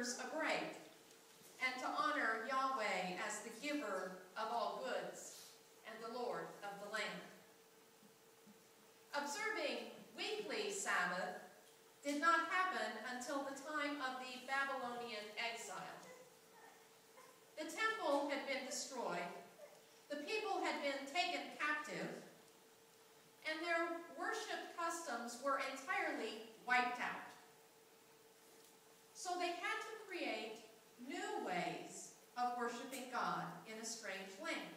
workers a break and to honor Yahweh as the giver of all goods and the Lord of the land. Observing weekly Sabbath did not happen until the time of the Babylonian exile. The temple had been destroyed, the people had been taken captive, and their worship customs were entirely wiped out. So they had to create new ways of worshiping God in a strange land.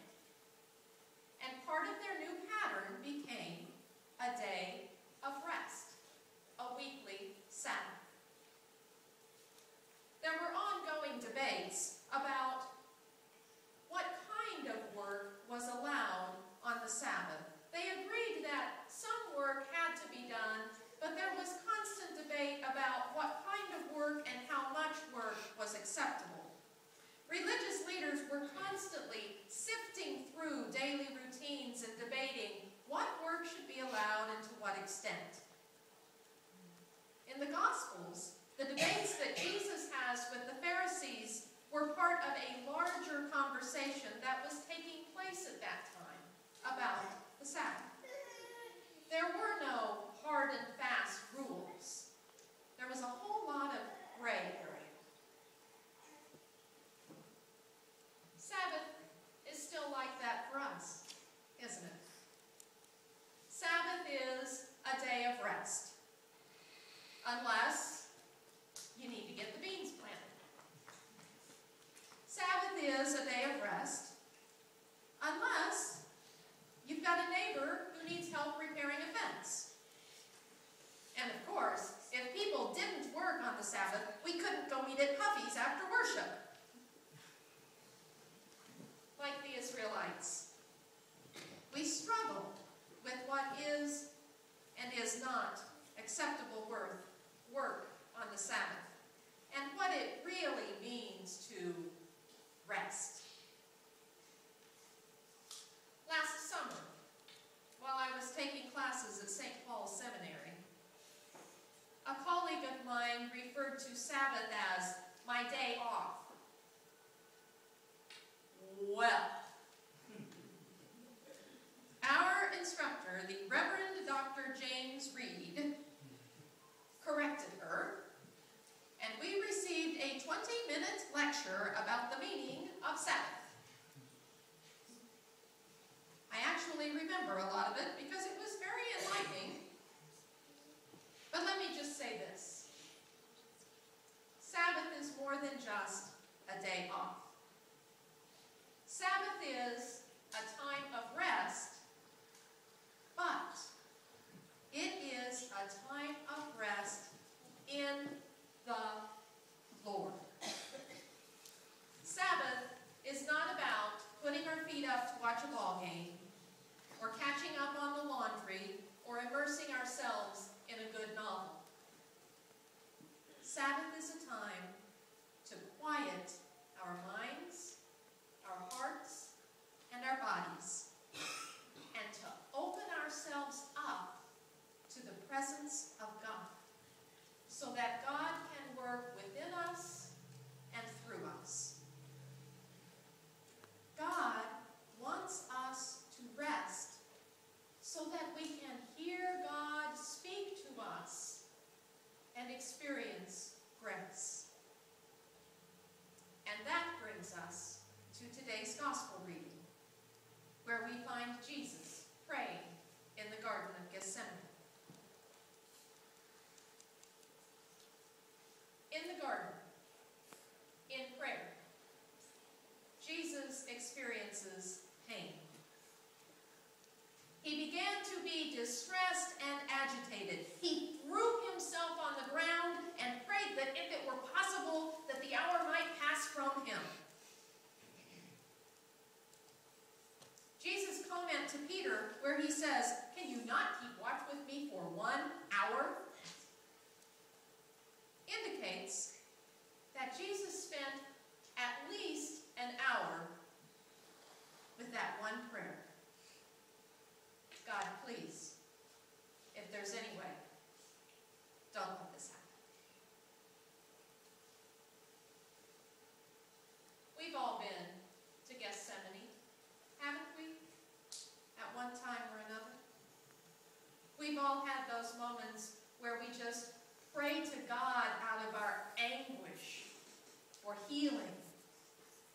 And part of their new pattern became a day of rest, a weekly Sabbath. There were ongoing debates about what kind of work was allowed on the Sabbath. They agreed that some work had to be done, but there was constant debate about what kind of work and how much work was acceptable. Religious leaders were constantly sifting through daily routines and debating what work should be allowed and to what extent. In the Gospels, the debates that Jesus has with the Pharisees were part of a larger conversation that was taking place at that time about the Sabbath. There were no hard and fast rules. There was a whole lot of gray area. Sabbath is still like that for us, isn't it? Sabbath is a day of rest, unless you need to get the beans planted. Sabbath is a day of rest, unless you've got a neighbor who needs help repairing a fence. And of course, if people didn't work on the Sabbath, we couldn't go eat at Puffy's after worship. Like the Israelites, we struggle with what is and is not acceptable work on the Sabbath, and what it really means to rest. Last summer, while I was taking classes at St. Paul's Seminary, a colleague of mine referred to Sabbath as my day off. Well, our instructor, the Reverend Dr. James Reed, corrected her, and we received a 20-minute lecture about the meaning of Sabbath. I actually remember a lot of it because it was very enlightening. But let me just say this. Sabbath is more than just a day off. Sabbath is a time of rest, but it is a time of rest in the Lord. Sabbath is not about putting our feet up to watch a ball game, or catching up on the laundry, or immersing ourselves in a good novel. Sabbath is a time to quiet our minds, our hearts, and our bodies, and to open ourselves up to the presence of God, so that God can work within us and through us. God wants us to rest so that we can hear God speak to us and experience grace. And that brings us to today's gospel reading, where we find Jesus praying in the Garden of Gethsemane. In the garden, in prayer, Jesus experiences pain. He began to be distressed and agitated. He threw himself on the ground and prayed that if it were possible, that the hour might pass from him. Jesus' comment to Peter, where he says, "Can you not keep watch with me for 1 hour?" indicates that Jesus spent at least an hour with that one prayer. God, please, if there's any way, don't let this happen. We've all had those moments where we just pray to God out of our anguish for healing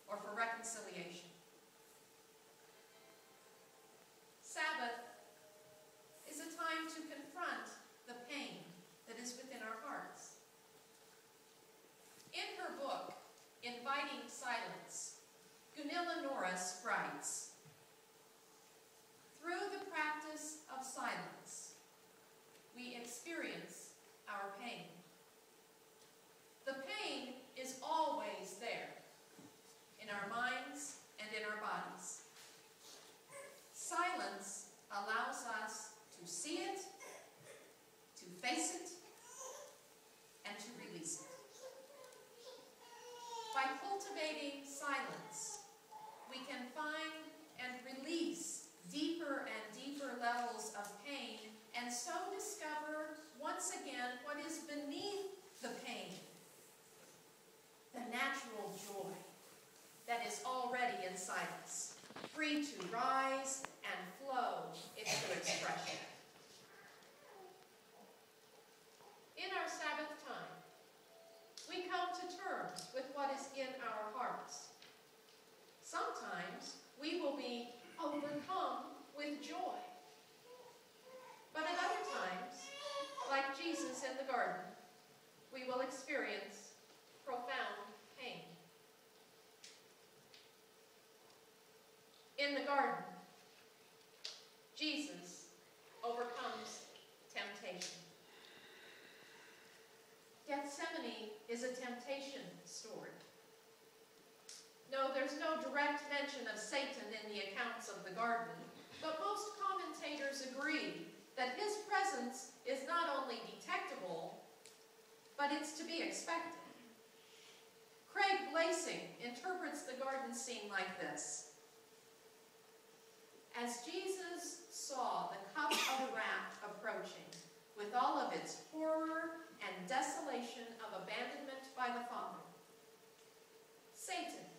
or for reconciliation. Sabbath is a time to confront the pain that is within our hearts. In her book, Inviting Silence, Gunilla Norris writes, "Through the practice of silence, we experience our pain. The pain is always there, in our minds and in our bodies. Silence allows us to see it, to face it, and to release it. By cultivating silence, we can find and release deeper and deeper levels of pain, and so discover once again what is beneath the pain, the natural joy that is already inside us, free to rise and flow into expression." In our Sabbath time, we come to terms with what is in our hearts. Sometimes we will be overcome with joy. But at other times, like Jesus in the garden, we will experience profound pain. In the garden, Jesus overcomes temptation. Gethsemane is a temptation story. No, there's no direct mention of Satan in the accounts of the garden, but most commentators agree that his presence is not only detectable, but it's to be expected. Craig Blasing interprets the garden scene like this: "As Jesus saw the cup of wrath approaching, with all of its horror and desolation of abandonment by the Father, Satan,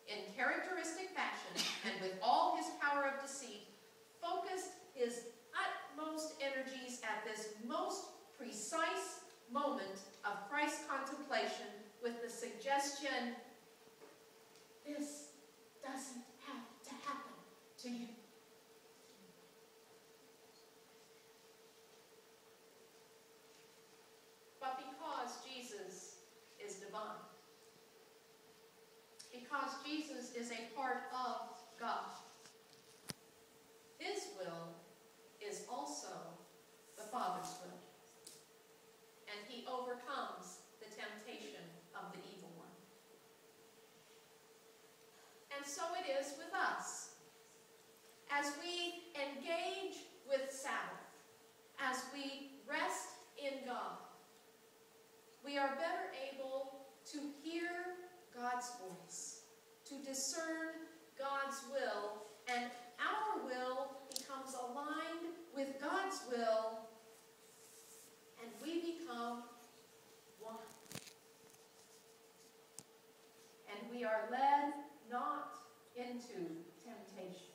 in characteristic fashion and with all his power of deceit, focused his utmost energies at this most precise moment of Christ's contemplation with the suggestion, 'This doesn't have to happen to you.' But because Jesus is divine, because Jesus is a part of God, his will is also the Father's will, and he overcomes the temptation of the evil one. And so it is with us. As we engage with Sabbath, as we rest in God, we are better able to hear God's voice, to discern God's will, and our will becomes aligned with God's will, and we become one. And we are led not into temptation,